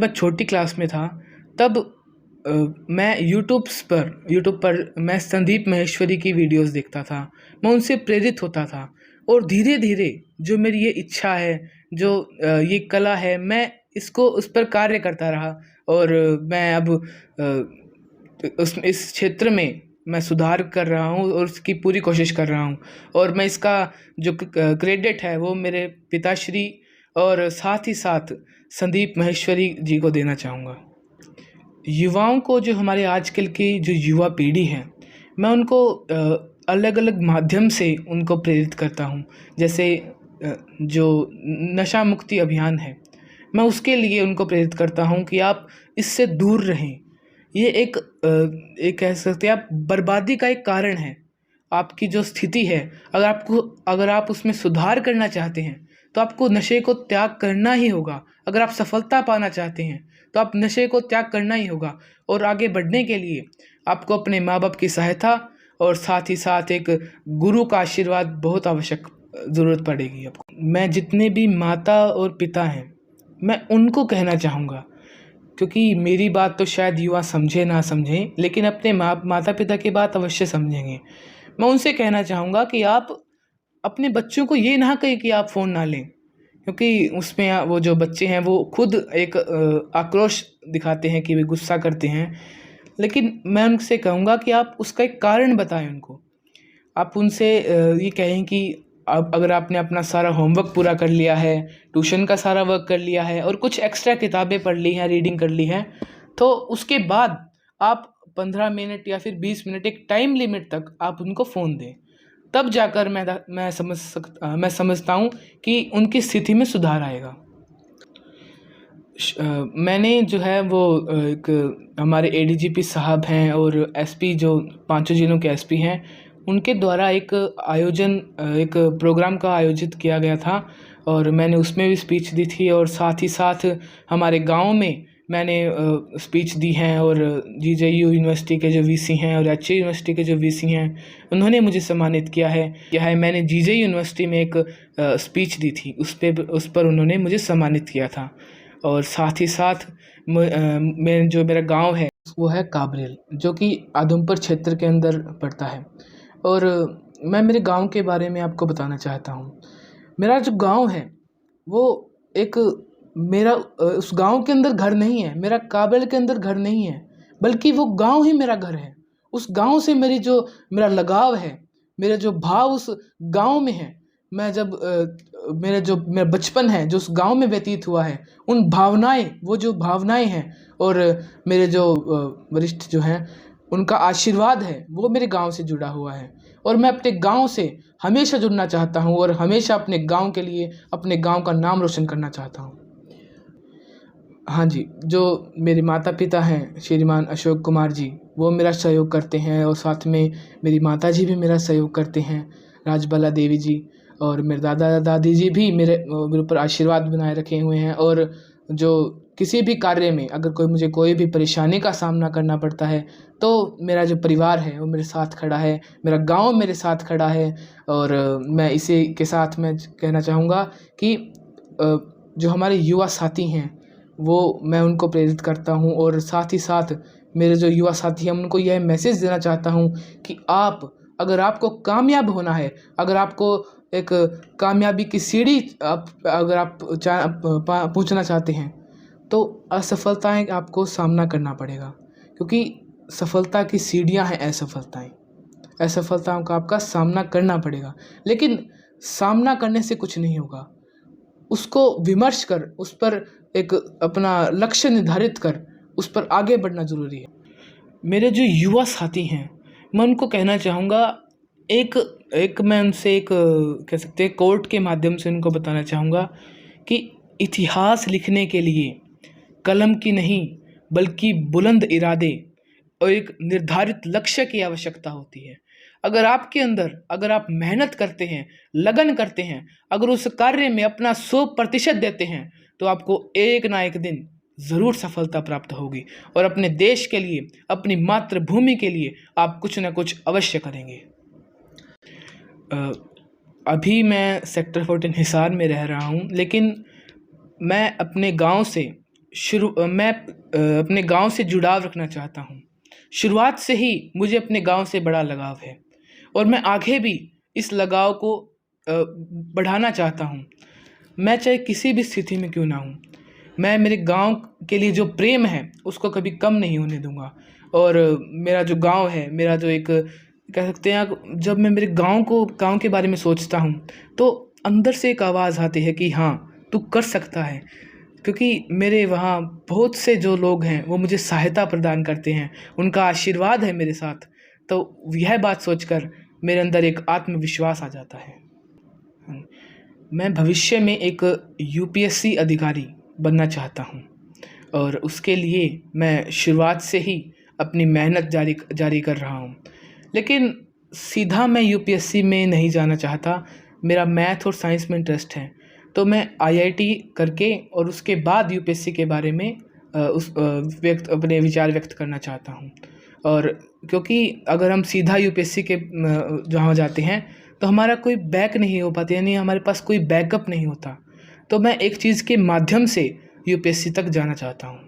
मैं छोटी क्लास में था तब मैं यूट्यूब पर मैं संदीप माहेश्वरी की वीडियोस देखता था। मैं उनसे प्रेरित होता था और धीरे धीरे जो मेरी ये इच्छा है, जो ये कला है, मैं इसको उस पर कार्य करता रहा। और मैं अब उस इस क्षेत्र में मैं सुधार कर रहा हूँ और उसकी पूरी कोशिश कर रहा हूँ। और मैं इसका जो क्रेडिट है वो मेरे पिताश्री और साथ ही साथ संदीप माहेश्वरी जी को देना चाहूँगा। युवाओं को, जो हमारे आजकल की जो युवा पीढ़ी है, मैं उनको अलग अलग माध्यम से उनको प्रेरित करता हूँ। जैसे जो नशा मुक्ति अभियान है, मैं उसके लिए उनको प्रेरित करता हूँ कि आप इससे दूर रहें। ये एक कह सकते हैं आप, बर्बादी का एक कारण है। आपकी जो स्थिति है, अगर आप उसमें सुधार करना चाहते हैं तो आपको नशे को त्याग करना ही होगा। अगर आप सफलता पाना चाहते हैं तो आप नशे को त्याग करना ही होगा। और आगे बढ़ने के लिए आपको अपने माँ बाप की सहायता और साथ ही साथ एक गुरु का आशीर्वाद बहुत आवश्यक ज़रूरत पड़ेगी आपको। मैं जितने भी माता और पिता हैं, मैं उनको कहना चाहूँगा, क्योंकि मेरी बात तो शायद युवा समझे ना समझें, लेकिन अपने माता पिता की बात अवश्य समझेंगे। मैं उनसे कहना चाहूँगा कि आप अपने बच्चों को ये ना कहें कि आप फ़ोन ना लें, क्योंकि उसमें वो जो बच्चे हैं वो खुद एक आक्रोश दिखाते हैं कि वे गुस्सा करते हैं। लेकिन मैं उनसे कहूँगा कि आप उसका एक कारण बताएं उनको। आप उनसे ये कहें कि अब अगर आपने अपना सारा होमवर्क पूरा कर लिया है, ट्यूशन का सारा वर्क कर लिया है और कुछ एक्स्ट्रा किताबें पढ़ ली हैं, रीडिंग कर ली है, तो उसके बाद आप 15 मिनट या फिर 20 मिनट एक टाइम लिमिट तक आप उनको फ़ोन दें। तब जाकर मैं समझता हूँ कि उनकी स्थिति में सुधार आएगा। मैंने जो है वो एक हमारे एडीजीपी साहब हैं और एसपी, जो पांचों जिलों के एसपी हैं, उनके द्वारा एक प्रोग्राम का आयोजित किया गया था और मैंने उसमें भी स्पीच दी थी। और साथ ही साथ हमारे गांव में मैंने स्पीच दी हैं। और जीजेयू यूनिवर्सिटी के जो वीसी हैं और एचए यूनिवर्सिटी के जो वीसी हैं, उन्होंने मुझे सम्मानित किया है। मैंने जीजेयू यूनिवर्सिटी में एक स्पीच दी थी, उस पर उन्होंने मुझे सम्मानित किया था। और साथ ही साथ जो मेरा गांव है वो है काबरेल, जो कि आदमपुर क्षेत्र के अंदर पड़ता है। और मैं मेरे गांव के बारे में आपको बताना चाहता हूँ। मेरा जो गांव है वो एक मेरा उस गांव के अंदर घर नहीं है, मेरा काबरेल के अंदर घर नहीं है, बल्कि वो गांव ही मेरा घर है। उस गांव से मेरा लगाव है, मेरा जो भाव उस गांव में है। मैं जब मेरा बचपन है जो उस गांव में व्यतीत हुआ है, वो जो भावनाएं हैं और मेरे जो वरिष्ठ जो हैं, उनका आशीर्वाद है, वो मेरे गांव से जुड़ा हुआ है। और मैं अपने गांव से हमेशा जुड़ना चाहता हूं और हमेशा अपने गांव के लिए, अपने गांव का नाम रोशन करना चाहता हूं। हाँ जी, जो मेरे माता पिता हैं श्रीमान अशोक कुमार जी, वो मेरा सहयोग करते हैं और साथ में मेरी माता जी भी मेरा सहयोग करते हैं, राजबाला देवी जी। और मेरे दादा दादी जी भी मेरे ऊपर आशीर्वाद बनाए रखे हुए हैं। और जो किसी भी कार्य में अगर मुझे कोई भी परेशानी का सामना करना पड़ता है, तो मेरा जो परिवार है वो मेरे साथ खड़ा है, मेरा गांव मेरे साथ खड़ा है। और मैं इसी के साथ मैं कहना चाहूँगा कि जो हमारे युवा साथी हैं, वो मैं उनको प्रेरित करता हूँ। और साथ ही साथ मेरे जो युवा साथी हैं, उनको यह मैसेज देना चाहता हूँ कि अगर आपको कामयाब होना है, अगर आपको एक कामयाबी की सीढ़ी अगर आप पहुँचना चाहते हैं, तो असफलताएं आपको सामना करना पड़ेगा, क्योंकि सफलता की सीढ़ियां हैं असफलताओं का आपका सामना करना पड़ेगा। लेकिन सामना करने से कुछ नहीं होगा, उसको विमर्श कर, उस पर एक अपना लक्ष्य निर्धारित कर, उस पर आगे बढ़ना ज़रूरी है। मेरे जो युवा साथी हैं, मैं उनको कहना चाहूँगा, मैं उनसे कह सकते हैं कोर्ट के माध्यम से उनको बताना चाहूँगा कि इतिहास लिखने के लिए कलम की नहीं बल्कि बुलंद इरादे और एक निर्धारित लक्ष्य की आवश्यकता होती है। अगर आप मेहनत करते हैं, लगन करते हैं, अगर उस कार्य में अपना 100% देते हैं, तो आपको एक ना एक दिन ज़रूर सफलता प्राप्त होगी। और अपने देश के लिए, अपनी मातृभूमि के लिए आप कुछ ना कुछ अवश्य करेंगे। अभी मैं सेक्टर 14 हिसार में रह रहा हूँ, लेकिन मैं अपने गांव से मैं अपने गांव से जुड़ाव रखना चाहता हूं। शुरुआत से ही मुझे अपने गांव से बड़ा लगाव है और मैं आगे भी इस लगाव को बढ़ाना चाहता हूं। मैं चाहे किसी भी स्थिति में क्यों ना हूं, मैं मेरे गांव के लिए जो प्रेम है उसको कभी कम नहीं होने दूंगा। और मेरा जो गांव है, मेरा जो एक कह सकते हैं आप, जब मैं मेरे गांव के बारे में सोचता हूं तो अंदर से एक आवाज़ आती है कि हाँ, तू कर सकता है। क्योंकि मेरे वहाँ बहुत से जो लोग हैं वो मुझे सहायता प्रदान करते हैं, उनका आशीर्वाद है मेरे साथ। तो यह बात सोचकर मेरे अंदर एक आत्मविश्वास आ जाता है। मैं भविष्य में एक यूपीएससी अधिकारी बनना चाहता हूँ और उसके लिए मैं शुरुआत से ही अपनी मेहनत जारी कर रहा हूँ। लेकिन सीधा मैं यूपीएससी में नहीं जाना चाहता। मेरा मैथ और साइंस में इंटरेस्ट है, तो मैं आईआईटी करके और उसके बाद यूपीएससी के बारे में अपने विचार व्यक्त करना चाहता हूँ। और क्योंकि अगर हम सीधा यूपीएससी के जहाँ जाते हैं तो हमारा कोई बैक नहीं हो पाता, यानी हमारे पास कोई बैकअप नहीं होता। तो मैं एक चीज़ के माध्यम से यूपीएससी तक जाना चाहता हूँ।